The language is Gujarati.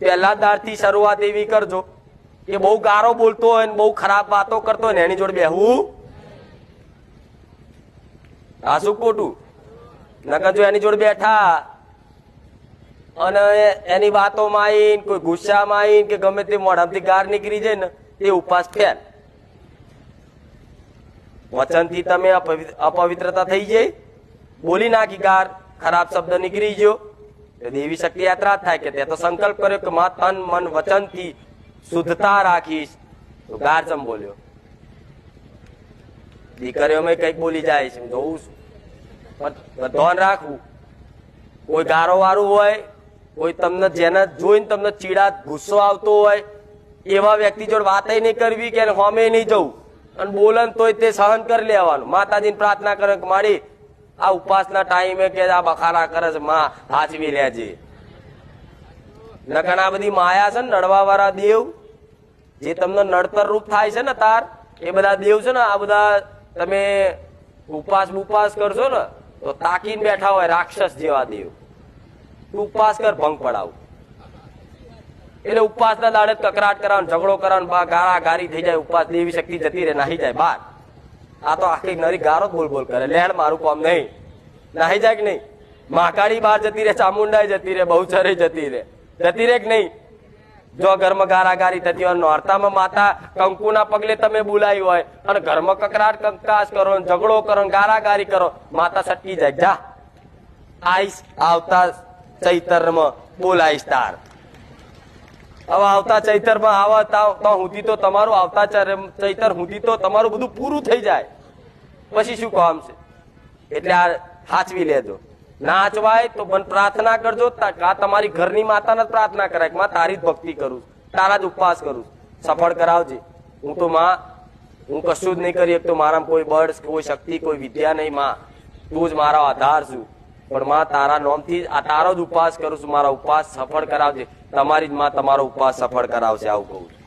પહેલા દાડથી શરૂઆત એવી કરજો કે બહુ ગારો બોલતો હોય ને બહુ ખરાબ વાતો કરતો હોય ને એની જોડે બેહવું. આ શું ખોટું? નકર જો એની જોડે બેઠા અને એની વાતોમાં આવીને કોઈ ગુસ્સામાં આવીને કે ગમે તે મોઢામાંથી ગાર નીકળી જાય ને તે ઉપવાસ ફેલ. વચનથી તમે અપવિત્રતા થઈ જાય, બોલી નાખી ગાર, ખરાબ શબ્દ નીકળી ગયો, દેવી શક્તિ યાત્રા થાય કે તે તો સંકલ્પ કર્યો કે મા તન મન વચનથી શુદ્ધતા રાખીશ, તો ગાર ચમ બોલ્યો. દીકરીઓમાં કઈક બોલી જાય છે, જોઉં છું. પણ ધ્યાન રાખવું, કોઈ ગારો વાળું હોય, કોઈ તમને જેને જોઈને તમને ચીડા ગુસ્સો આવતો હોય એવા વ્યક્તિ જોડે વાત નહીં કરવી કે હોમે નહીં જવું, અને બોલન તોય તે સહન કરી લેવાનું. માતાજીને પ્રાર્થના કરે કે મારી આ ઉપવાસના ટાઈમે કે આ બખારા કરે છે માં હાચવી લેજે. નકર આ બધી માયા છે ને નડવા વાળા દેવ, જે તમને નડતર રૂપ થાય છે ને તાર, એ બધા દેવ છે ને આ બધા તમે ઉપવાસ કરશો ને તો તાકીને બેઠા હોય રાક્ષસ જેવા દેવ. ઉપવાસ કર, ભંગ પડાવ. એટલે ઉપવાસના દાડે કકરાટ કરવાનો, ઝઘડો કરવાનો, ગાળા ગારી થઈ જાય, ઉપવાસ દેવી શક્તિ જતી રહે, નાહી જાય બહાર. આ તો આખી નરી ગારો બોલ બોલ કરે, લેણ મારું કામ નહીં. નાહી જાય કે નહીં? મહાકાળી બહાર જતી રહે, ચામુંડાઈ જતી રહે, બહુચરી જતી રહે કે નહીં? જો ઘરમાં ગારાગારી થતી હોય, નોરતામાં માતા કંકુના પગલે તમે બોલાવી હોય અને ઘરમાં કકરાટ કંકાસ કરો, ઝઘડો કરો, ગારાગારી કરો, માતા સટકી જાય. જા આઈશ આવતા ચૈતરમાં બોલાઈશ તાર. હવે આવતા ચૈતરમાં આવતા હુંથી તો તમારું આવતા ચૈતર હુંથી તો તમારું બધું પૂરું થઈ જાય, પછી શું કામ છે? એટલે આ હાચવી લેજો. ના હાચવાય તો મને પ્રાર્થના કરજો, આ તમારી ઘરની માતાને પ્રાર્થના કરાય કે માં તારી જ ભક્તિ કરું, તારા જ ઉપવાસ કરું, સફળ કરાવજે. હું તો માં, હું કશું જ નહીં કરી શકતો, મારામાં કોઈ બળ, કોઈ શક્તિ, કોઈ વિદ્યા નહીં. માં તું જ મારો આધાર છું, પણ માં તારા નામથી આ તારો જ ઉપવાસ કરું છું, મારા ઉપવાસ સફળ કરાવજે. તમારી જ માં તમારો ઉપવાસ સફળ કરાવશે, આવું કહું છું.